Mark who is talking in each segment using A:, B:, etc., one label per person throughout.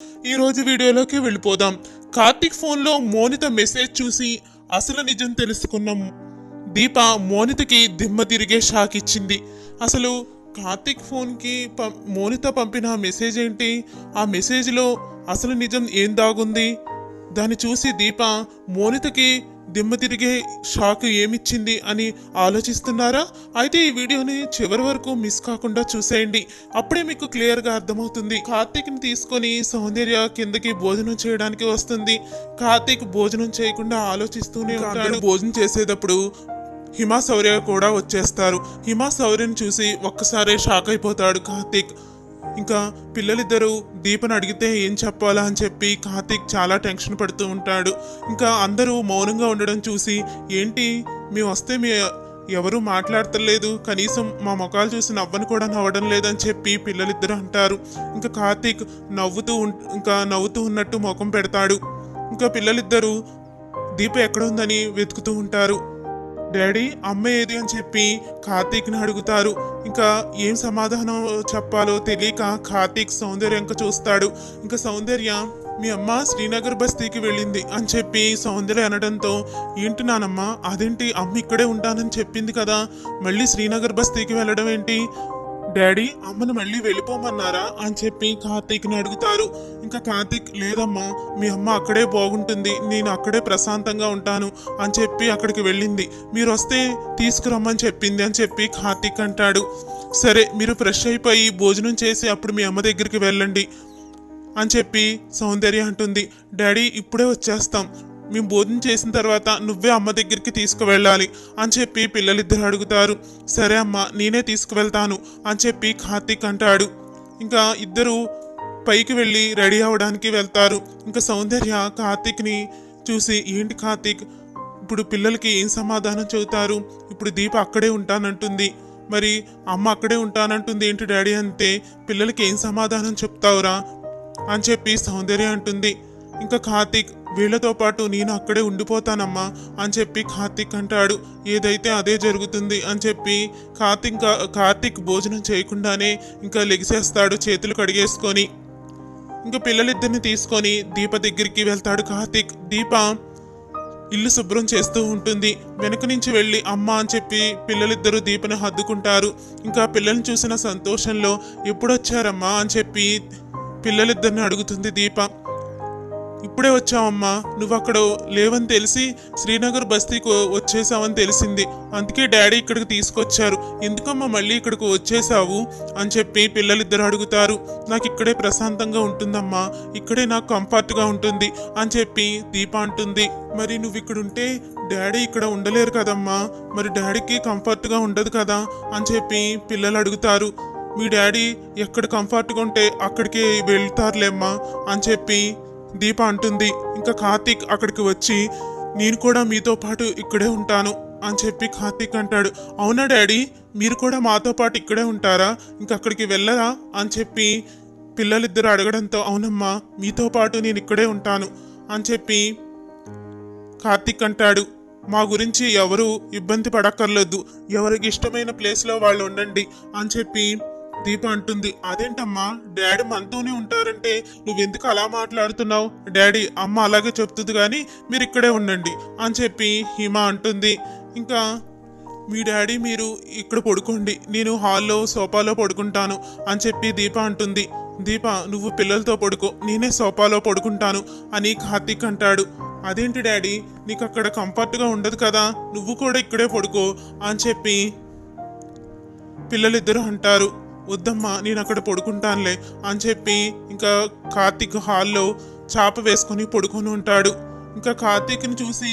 A: ఈ రోజు వీడియోలోకి వెళ్ళిపోదాం. కార్తీక్ ఫోన్లో మోనిత మెసేజ్ చూసి అసలు నిజం తెలుసుకున్న దీప మోనితకి దిమ్మ తిరిగే షాక్ ఇచ్చింది. అసలు కార్తీక్ ఫోన్కి మోనిత పంపిన మెసేజ్ ఏంటి? ఆ మెసేజ్లో అసలు నిజం ఏం దాగుంది? దాన్ని చూసి దీప మోనితకి దిమ్మ తిరిగే షాక్ ఏమిచ్చింది అని ఆలోచిస్తున్నారా? అయితే ఈ వీడియోని చివరి వరకు మిస్ కాకుండా చూసేయండి. అప్పుడే మీకు క్లియర్గా అర్థమవుతుంది. కార్తీక్ని తీసుకొని సౌందర్య కిందకి భోజనం చేయడానికి వస్తుంది. కార్తీక్ భోజనం చేయకుండా ఆలోచిస్తూనే ఉంటాడు. భోజనం చేసేటప్పుడు హిమా శౌర్య కూడా వచ్చేస్తారు. హిమా శౌర్యని చూసి ఒక్కసారే షాక్ అయిపోతాడు కార్తీక్. ఇంకా పిల్లలిద్దరూ దీపను అడిగితే ఏం చెప్పాలా అని చెప్పి కార్తీక్ చాలా టెన్షన్ పడుతూ ఉంటాడు. ఇంకా అందరూ మౌనంగా ఉండడం చూసి ఏంటి మేము వస్తే ఎవరూ మాట్లాడతలేదు, కనీసం మా ముఖాలు చూసి నవ్వను కూడా నవ్వడం లేదని చెప్పి పిల్లలిద్దరూ అంటారు. ఇంకా కార్తీక్ నవ్వుతూ ఉన్నట్టు ముఖం పెడతాడు. ఇంకా పిల్లలిద్దరూ దీప ఎక్కడ ఉందని వెతుకుతూ ఉంటారు. డాడీ అమ్మ ఏది అని చెప్పి కార్తీక్ని అడుగుతారు. ఇంకా ఏం సమాధానం చెప్పాలో తెలియక కార్తీక్ సౌందర్య ఇంకా చూస్తాడు. ఇంకా సౌందర్య మీ అమ్మ శ్రీనగర్ బస్తీకి వెళ్ళింది అని చెప్పి సౌందర్య అనడంతో ఏంటి నానమ్మ, అదేంటి అమ్మ ఇక్కడే ఉంటానని చెప్పింది కదా, మళ్ళీ శ్రీనగర్ బస్తీకి వెళ్ళడం ఏంటి? డాడీ అమ్మను మళ్ళీ వెళ్ళిపోమన్నారా అని చెప్పి కార్తీక్ని అడుగుతారు. ఇంకా కార్తీక్ లేదమ్మా, మీ అమ్మ అక్కడే బాగుంటుంది, నేను అక్కడే ప్రశాంతంగా ఉంటాను అని చెప్పి అక్కడికి వెళ్ళింది, మీరు వస్తే తీసుకురమ్మని చెప్పింది అని చెప్పి కార్తీక్ అంటాడు. సరే మీరు ఫ్రెష్ అయిపోయి భోజనం చేసి అప్పుడు మీ అమ్మ దగ్గరికి వెళ్ళండి అని చెప్పి సౌందర్య అంటుంది. డాడీ ఇప్పుడే వచ్చేస్తాం, మేము భోజనం చేసిన తర్వాత నువ్వే అమ్మ దగ్గరికి తీసుకువెళ్ళాలి అని చెప్పి పిల్లలిద్దరు అడుగుతారు. సరే అమ్మ నేనే తీసుకువెళ్తాను అని చెప్పి కార్తీక్ అంటాడు. ఇంకా ఇద్దరు పైకి వెళ్ళి రెడీ అవ్వడానికి వెళ్తారు. ఇంకా సౌందర్య కార్తీక్ని చూసి ఏంటి కార్తీక్ ఇప్పుడు పిల్లలకి ఏం సమాధానం చెబుతారు? ఇప్పుడు దీప అక్కడే ఉంటానంటుంది, మరి అమ్మ అక్కడే ఉంటానంటుంది ఏంటి డాడీ అంటే పిల్లలకి ఏం సమాధానం చెప్తావురా అని చెప్పి సౌందర్య అంటుంది. ఇంకా కార్తీక్ వీళ్ళతో పాటు నేను అక్కడే ఉండిపోతానమ్మా అని చెప్పి కార్తీక్ అంటాడు. ఏదైతే అదే జరుగుతుంది అని చెప్పి కార్తీక్ భోజనం చేయకుండానే ఇంకా లెగిసేస్తాడు చేతులు కడిగేసుకొని. ఇంకా పిల్లలిద్దరిని తీసుకొని దీప దగ్గరికి వెళ్తాడు కార్తీక్. దీప ఇల్లు శుభ్రం చేస్తూ ఉంటుంది. వెనక నుంచి వెళ్ళి అమ్మ అని చెప్పి పిల్లలిద్దరూ దీపను హద్దుకుంటారు. ఇంకా పిల్లల్ని చూసిన సంతోషంలో ఎప్పుడొచ్చారమ్మా అని చెప్పి పిల్లలిద్దరిని అడుగుతుంది దీప. ఇప్పుడే వచ్చావమ్మా, నువ్వు అక్కడ లేవని తెలిసి శ్రీనగర్ బస్తీకి వచ్చేసావని తెలిసింది, అందుకే డాడీ ఇక్కడికి తీసుకొచ్చారు, ఎందుకమ్మా మళ్ళీ ఇక్కడికి వచ్చేసావు అని చెప్పి పిల్లలిద్దరు అడుగుతారు. నాకు ఇక్కడే ప్రశాంతంగా ఉంటుందమ్మా, ఇక్కడే నాకు కంఫర్ట్గా ఉంటుంది అని చెప్పి దీప అంటుంది. మరి నువ్వు ఇక్కడ ఉంటే డాడీ ఇక్కడ ఉండలేరు కదమ్మా, మరి డాడీకి కంఫర్ట్గా ఉండదు కదా అని చెప్పి పిల్లలు అడుగుతారు. మీ డాడీ ఎక్కడ కంఫర్ట్గా ఉంటే అక్కడికి వెళ్తారులేమ్మా అని చెప్పి దీప అంటుంది. ఇంకా కార్తీక్ అక్కడికి వచ్చి నేను కూడా మీతో పాటు ఇక్కడే ఉంటాను అని చెప్పి కార్తీక్ అంటాడు. అవునా డాడీ, మీరు కూడా మాతో పాటు ఇక్కడే ఉంటారా, ఇంకా అక్కడికి వెళ్ళరా అని చెప్పి పిల్లలిద్దరు అడగడంతో అవునమ్మా మీతో పాటు నేను ఇక్కడే ఉంటాను అని చెప్పి కార్తీక్ అంటాడు. మా గురించి ఎవరు ఇబ్బంది పడక్కర్లేదు, ఎవరికి ఇష్టమైన ప్లేస్లో వాళ్ళు ఉండండి అని చెప్పి దీప అంటుంది. అదేంటమ్మా డాడీ మనతోనే ఉంటారంటే నువ్వెందుకు అలా మాట్లాడుతున్నావు? డాడీ అమ్మ అలాగే చెప్తుంది కానీ మీరు ఇక్కడే ఉండండి అని చెప్పి హిమ అంటుంది. ఇంకా మీ డాడీ మీరు ఇక్కడ పడుకోండి, నేను హాల్లో సోఫాలో పడుకుంటాను అని చెప్పి దీప అంటుంది. దీప నువ్వు పిల్లలతో పడుకో, నేనే సోఫాలో పడుకుంటాను అని కార్తీక్ అంటాడు. అదేంటి డాడీ నీకు అక్కడ కంఫర్ట్గా ఉండదు కదా, నువ్వు కూడా ఇక్కడే పడుకో అని చెప్పి పిల్లలిద్దరూ అంటారు. వద్దమ్మా నేను అక్కడ పడుకుంటానులే అని చెప్పి ఇంకా కార్తీక్ హాల్లో చాప వేసుకొని పడుకొని ఉంటాడు. ఇంకా కార్తీక్ని చూసి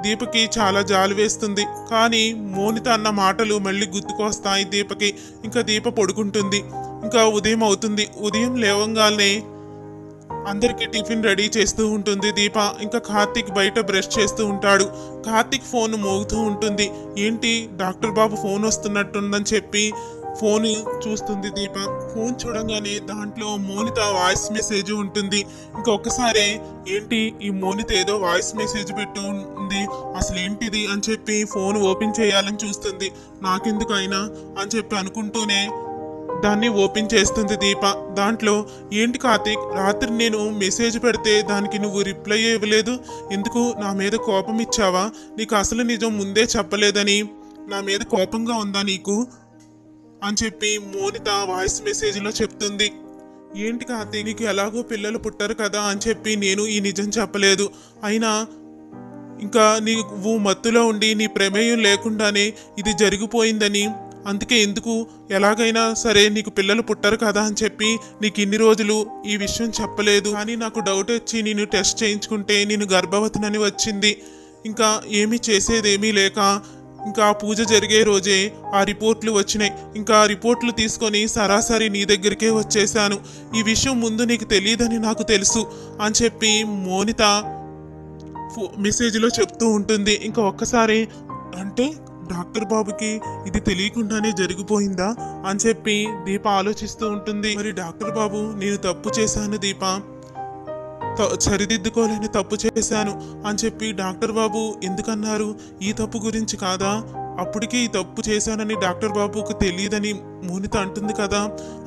A: దీపకి చాలా జాలి వేస్తుంది. కానీ మోనిత అన్న మాటలు మళ్ళీ గుర్తుకొస్తాయి దీపకి. ఇంకా దీప పడుకుంటుంది. ఇంకా ఉదయం అవుతుంది. ఉదయం లేవంగానే అందరికీ టిఫిన్ రెడీ చేస్తూ ఉంటుంది దీప. ఇంకా కార్తీక్ బయట బ్రష్ చేస్తూ ఉంటాడు. కార్తీక్ ఫోన్ మోగుతూ ఉంటుంది. ఏంటి డాక్టర్ బాబు ఫోన్ వస్తున్నట్టుందని చెప్పి ఫోన్ చూస్తుంది దీప. ఫోన్ చూడంగానే దాంట్లో మోనిత వాయిస్ మెసేజ్ ఉంటుంది. ఇంకొకసారి ఏంటి ఈ మోనిత ఏదో వాయిస్ మెసేజ్ పెట్టు ఉంది, అసలు ఏంటిది అని చెప్పి ఫోన్ ఓపెన్ చేయాలని చూస్తుంది. నాకెందుకు అయినా అని చెప్పి అనుకుంటూనే దాన్ని ఓపెన్ చేస్తుంది దీప. దాంట్లో, ఏంటి కార్తీక్, రాత్రి నేను మెసేజ్ పెడితే దానికి నువ్వు రిప్లై ఇవ్వలేదు, ఎందుకు? నా మీద కోపం ఇచ్చావా? నీకు అసలు నిజం ముందే చెప్పలేదని నా మీద కోపంగా ఉందా నీకు అని చెప్పి మోనిత వాయిస్ మెసేజ్లో చెప్తుంది. ఏంటి కార్తీక్, నీకు ఎలాగో పిల్లలు పుట్టారు కదా అని చెప్పి నేను ఈ నిజం చెప్పలేదు. అయినా ఇంకా నీవు మత్తులో ఉండి నీ ప్రమేయం లేకుండానే ఇది జరిగిపోయిందని, అందుకే ఎందుకు ఎలాగైనా సరే నీకు పిల్లలు పుట్టారు కదా అని చెప్పి నీకు ఇన్ని రోజులు ఈ విషయం చెప్పలేదు. కానీ నాకు డౌట్ వచ్చి నేను టెస్ట్ చేయించుకుంటే నేను గర్భవతినని వచ్చింది. ఇంకా ఏమీ చేసేదేమీ లేక ఇంకా పూజ జరిగే రోజే ఆ రిపోర్ట్లు వచ్చినాయి. ఇంకా రిపోర్ట్లు తీసుకొని సరాసరి నీ దగ్గరికే వచ్చేసాను. ఈ విషయం ముందు నీకు తెలియదని నాకు తెలుసు అని చెప్పి మోనిత మెసేజ్లో చెప్తూ ఉంటుంది. ఇంకా ఒక్కసారి, అంటే డాక్టర్ బాబుకి ఇది తెలియకుండానే జరిగిపోయిందా అని చెప్పి దీప ఆలోచిస్తూ ఉంటుంది. మరి డాక్టర్ బాబు, నేను తప్పు చేశాను దీప, సరిదిద్దుకోలేని తప్పు చేశాను అని చెప్పి డాక్టర్ బాబు ఎందుకన్నారు? ఈ తప్పు గురించి కాదా? అప్పటికి ఈ తప్పు చేశానని డాక్టర్ బాబుకు తెలియదని మోనిత అంటుంది కదా,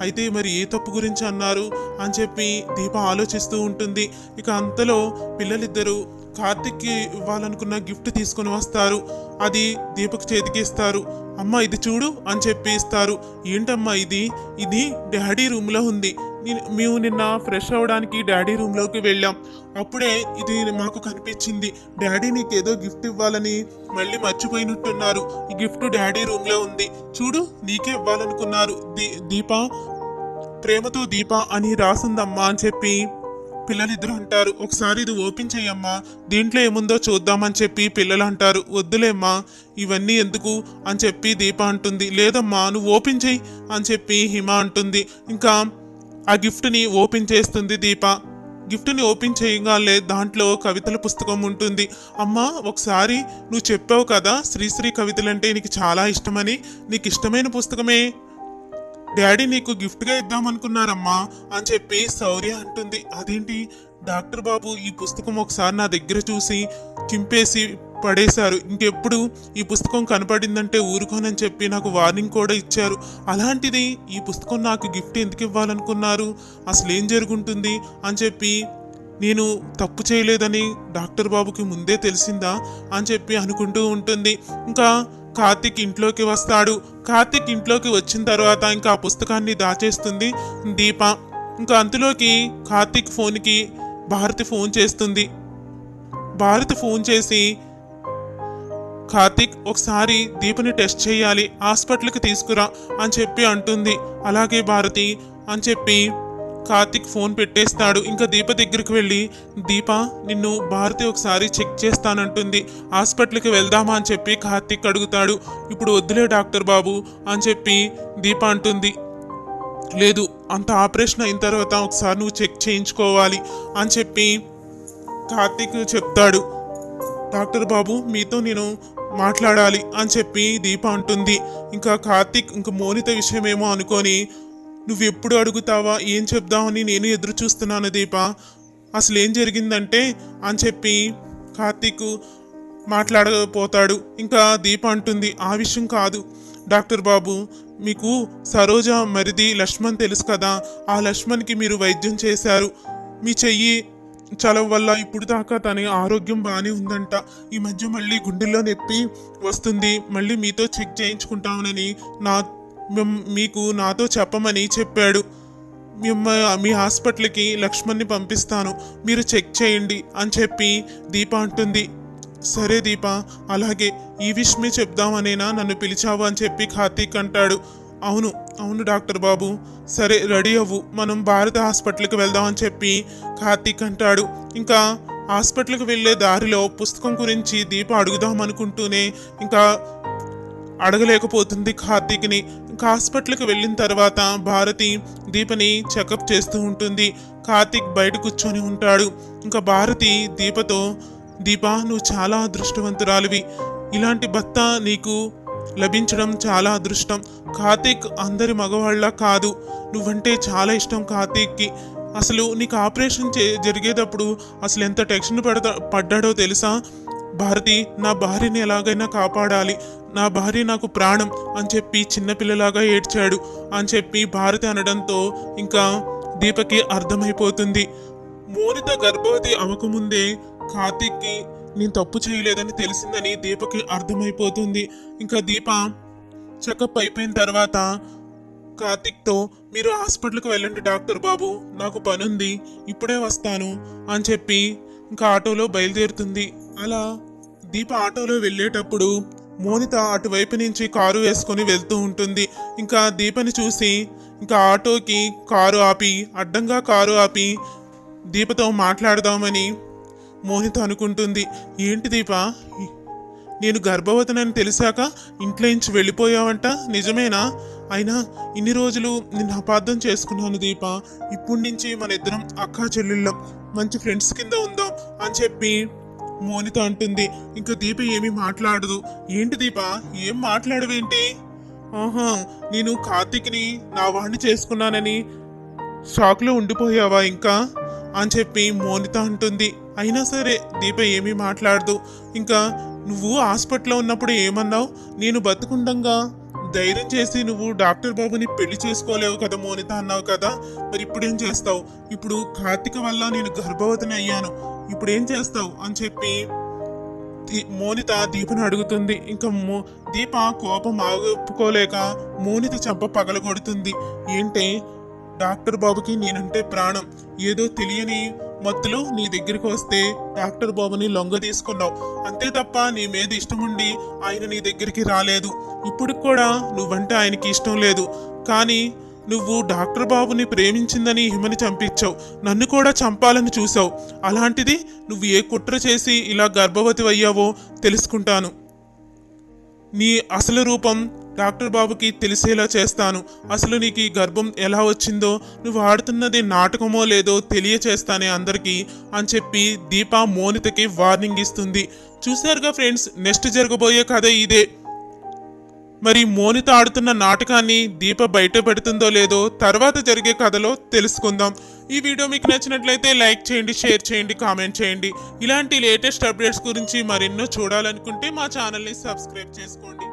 A: అయితే మరి ఏ తప్పు గురించి అన్నారు అని చెప్పి దీప ఆలోచిస్తూ ఉంటుంది. ఇక అంతలో పిల్లలిద్దరూ కార్తిక్కి ఇవ్వాలనుకున్న గిఫ్ట్ తీసుకొని వస్తారు. అది దీపక్ చేతికి ఇస్తారు. అమ్మ ఇది చూడు అని చెప్పి ఇస్తారు. ఏంటమ్మా ఇది? ఇది డాడీ రూమ్లో ఉంది. మేము నిన్న ఫ్రెష్ అవ్వడానికి డాడీ రూమ్లోకి వెళ్ళాం. అప్పుడే ఇది మాకు కనిపించింది. డాడీ నీకేదో గిఫ్ట్ ఇవ్వాలని మళ్ళీ మర్చిపోయినట్టున్నారు. ఈ గిఫ్ట్ డాడీ రూమ్లో ఉంది, చూడు, నీకే ఇవ్వాలనుకున్నారు. దీప, ప్రేమతో దీప అని రాసుందమ్మా అని చెప్పి పిల్లలిద్దరు అంటారు. ఒకసారి ఇది ఓపెన్ చేయమ్మా, దీంట్లో ఏముందో చూద్దామని చెప్పి పిల్లలు అంటారు. వద్దులేమ్మా, ఇవన్నీ ఎందుకు అని చెప్పి దీప అంటుంది. లేదమ్మా, నువ్వు ఓపెన్ చెయ్యి అని చెప్పి హిమ అంటుంది. ఇంకా ఆ గిఫ్ట్ని ఓపెన్ చేస్తుంది దీప. గిఫ్ట్ని ఓపెన్ చేయగానే దాంట్లో కవితల పుస్తకం ఉంటుంది. అమ్మా, ఒకసారి నువ్వు చెప్పావు కదా శ్రీశ్రీ కవితలంటే నీకు చాలా ఇష్టమని, నీకు ఇష్టమైన పుస్తకమే డాడీ నీకు గిఫ్ట్గా ఇద్దామనుకున్నారమ్మా అని చెప్పి శౌర్య అంటుంది. అదేంటి డాక్టర్ బాబు, ఈ పుస్తకం ఒకసారి నా దగ్గర చూసి చింపేసి పడేశారు. ఇంకెప్పుడు ఈ పుస్తకం కనపడిందంటే ఊరుకోనని చెప్పి నాకు వార్నింగ్ కూడా ఇచ్చారు. అలాంటిది ఈ పుస్తకం నాకు గిఫ్ట్ ఎందుకు ఇవ్వాలనుకున్నారు? అసలు ఏం జరుగుంటుంది అని చెప్పి, నేను తప్పు చేయలేదని డాక్టర్ బాబుకి ముందే తెలిసిందా అని చెప్పి అనుకుంటూ ఉంటుంది. ఇంకా కార్తిక్ ఇంట్లోకి వస్తాడు. కార్తిక్ ఇంట్లోకి వచ్చిన తర్వాత ఇంకా ఆ పుస్తకాన్ని దాచేస్తుంది దీప. ఇంకా అంతలోకి కార్తిక్ ఫోన్కి భారతి ఫోన్ చేస్తుంది. భారతి ఫోన్ చేసి, కార్తిక్, ఒకసారి దీపని టెస్ట్ చేయాలి, హాస్పిటల్కి తీసుకురా అని చెప్పి అంటుంది. అలాగే భారతి అని చెప్పి కార్తిక్ ఫోన్ పెట్టేస్తాడు. ఇంకా దీప దగ్గరికి వెళ్ళి, దీప, నిన్ను భారతి ఒకసారి చెక్ చేస్తానంటుంది, హాస్పిటల్కి వెళ్దామా అని చెప్పి కార్తిక్ అడుగుతాడు. ఇప్పుడు వద్దులే డాక్టర్ బాబు అని చెప్పి దీప అంటుంది. లేదు, అంత ఆపరేషన్ అయిన తర్వాత ఒకసారి నువ్వు చెక్ చేయించుకోవాలి అని చెప్పి కార్తిక్ చెప్తాడు. డాక్టర్ బాబు, మీతో నేను మాట్లాడాలి అని చెప్పి దీప అంటుంది. ఇంకా కార్తిక్ ఇంకా మోనిత విషయమేమో అనుకొని, నువ్వు ఎప్పుడు అడుగుతావా, ఏం చెప్దామని నేను ఎదురు చూస్తున్నాను దీప, అసలు ఏం జరిగిందంటే అని చెప్పి కార్తీక్ మాట్లాడకపోతాడు. ఇంకా దీప అంటుంది, ఆ విషయం కాదు డాక్టర్ బాబు, మీకు సరోజ మరిది లక్ష్మణ్ తెలుసు కదా, ఆ లక్ష్మణ్కి మీరు వైద్యం చేశారు. మీ చెయ్యి చలవ వల్ల ఇప్పుడు దాకా తన ఆరోగ్యం బాగానే ఉందంట. ఈ మధ్య మళ్ళీ గుండెల్లో నొప్పి వస్తుంది, మళ్ళీ మీతో చెక్ చేయించుకుంటామని మీకు నాతో చెప్పమని చెప్పాడు. మీ హాస్పిటల్కి లక్ష్మణ్ని పంపిస్తాను, మీరు చెక్ చేయండి అని చెప్పి దీప అంటుంది. సరే దీప, అలాగే, ఈ విషయమే చెప్దామనేనా నన్ను పిలిచావు అని చెప్పి కార్తీక్ అంటాడు. అవును అవును డాక్టర్ బాబు, సరే రెడీ అవ్వు, మనం భారత హాస్పిటల్కి వెళ్దామని చెప్పి కార్తీక్ అంటాడు. ఇంకా హాస్పిటల్కి వెళ్ళే దారిలో పుస్తకం గురించి దీప అడుగుదాం అనుకుంటూనే ఇంకా అడగలేకపోతుంది కార్తీక్ని. ఇంకా హాస్పిటల్కి వెళ్ళిన తర్వాత భారతి దీపని చెకప్ చేస్తూ ఉంటుంది. కార్తీక్ బయట కూర్చొని ఉంటాడు. ఇంకా భారతి దీపతో, దీప, నువ్వు చాలా అదృష్టవంతురాలివి, ఇలాంటి భర్త నీకు లభించడం చాలా అదృష్టం. కార్తీక్ అందరి మగవాళ్ళ కాదు, నువ్వంటే చాలా ఇష్టం కార్తీక్కి. అసలు నీకు ఆపరేషన్ జరిగేటప్పుడు అసలు ఎంత టెన్షన్ పడ్డాడో తెలుసా? భారతి, నా భార్యని ఎలాగైనా కాపాడాలి, నా భార్య నాకు ప్రాణం అని చెప్పి చిన్నపిల్లలాగా ఏడ్చాడు అని చెప్పి భారతి అనడంతో ఇంకా దీపకి అర్థమైపోతుంది. మోనిత గర్భవతి అవ్వకముందే కార్తీక్కి నేను తప్పు చేయలేదని తెలిసిందని దీపకి అర్థమైపోతుంది. ఇంకా దీప చెకప్ అయిపోయిన తర్వాత కార్తీక్తో మీరు హాస్పిటల్కి వెళ్ళండి డాక్టర్ బాబు, నాకు పనుంది, ఇప్పుడే వస్తాను అని చెప్పి ఇంకా ఆటోలో బయలుదేరుతుంది. అలా దీప ఆటోలో వెళ్ళేటప్పుడు మోనిత అటువైపు నుంచి కారు వేసుకొని వెళ్తూ ఉంటుంది. ఇంకా దీపని చూసి ఇంకా ఆటోకి అడ్డంగా కారు ఆపి దీపతో మాట్లాడదామని మోనిత అనుకుంటుంది. ఏంటి దీప, నేను గర్భవతినని తెలిసాక ఇంట్లో నుంచి వెళ్ళిపోయావంట, నిజమేనా? అయినా ఇన్ని రోజులు నిన్ను అపార్థం చేసుకున్నాను దీప, ఇప్పటి నుంచి మన ఇద్దరం అక్కా చెల్లెళ్ళం, మంచి ఫ్రెండ్స్ కింద ఉందాం అని చెప్పి మోనిత అంటుంది. ఇంకా దీప ఏమీ మాట్లాడదు. ఏంటి దీప, ఏం మాట్లాడవేంటి? ఆహా, నేను కార్తీక్ని నా వాడిని చేసుకున్నానని షాక్లో ఉండిపోయావా ఇంకా అని చెప్పి మోనిత అంటుంది. అయినా సరే దీప ఏమీ మాట్లాడదు. ఇంకా నువ్వు హాస్పిటల్లో ఉన్నప్పుడు ఏమన్నావు? నేను బతుకుండంగా ధైర్యం చేసి నువ్వు డాక్టర్ బాబుని పెళ్లి చేసుకోలేవు కదా మోనిత అన్నావు కదా, మరి ఇప్పుడేం చేస్తావు? ఇప్పుడు కార్తీక వల్ల నేను గర్భవతిని అయ్యాను, ఇప్పుడేం చేస్తావు అని చెప్పి మోనిత దీపను అడుగుతుంది. ఇంకా దీప కోపం ఆగుకోలేక మోనిత చెంప పగలగొడుతుంది. ఏంటే, డాక్టర్ బాబుకి నేనంటే ప్రాణం, ఏదో తెలియని మత్తులో నీ దగ్గరికి వస్తే డాక్టర్ బాబుని లొంగ తీసుకున్నావు, అంతే తప్ప నీ మీద ఇష్టం ఉండి ఆయన నీ దగ్గరికి రాలేదు. ఇప్పుడు కూడా నువ్వంటే ఆయనకి ఇష్టం లేదు, కానీ నువ్వు డాక్టర్ బాబుని ప్రేమించిందని హిమని చంపించావు, నన్ను కూడా చంపాలని చూసావు. అలాంటిది నువ్వు ఏ కుట్ర చేసి ఇలా గర్భవతి అయ్యావో తెలుసుకుంటాను. నీ అసలు రూపం డాక్టర్ బాబుకి తెలిసేలా చేస్తాను. అసలు నీకు ఈ గర్భం ఎలా వచ్చిందో, నువ్వు ఆడుతున్నది నాటకమో లేదో తెలియచేస్తానే అందరికీ అని చెప్పి దీప మోనితకి వార్నింగ్ ఇస్తుంది. చూశారుగా ఫ్రెండ్స్, నెక్స్ట్ జరగబోయే కథ ఇదే. మరి మోనిత ఆడుతున్న నాటకాన్ని దీప బయట పెడుతుందో లేదో తర్వాత జరిగే కథలో తెలుసుకుందాం. ఈ వీడియో మీకు నచ్చినట్లయితే లైక్ చేయండి, షేర్ చేయండి, కామెంట్ చేయండి. ఇలాంటి లేటెస్ట్ అప్డేట్స్ గురించి మరెన్నో చూడాలనుకుంటే మా ఛానల్ని సబ్స్క్రైబ్ చేసుకోండి.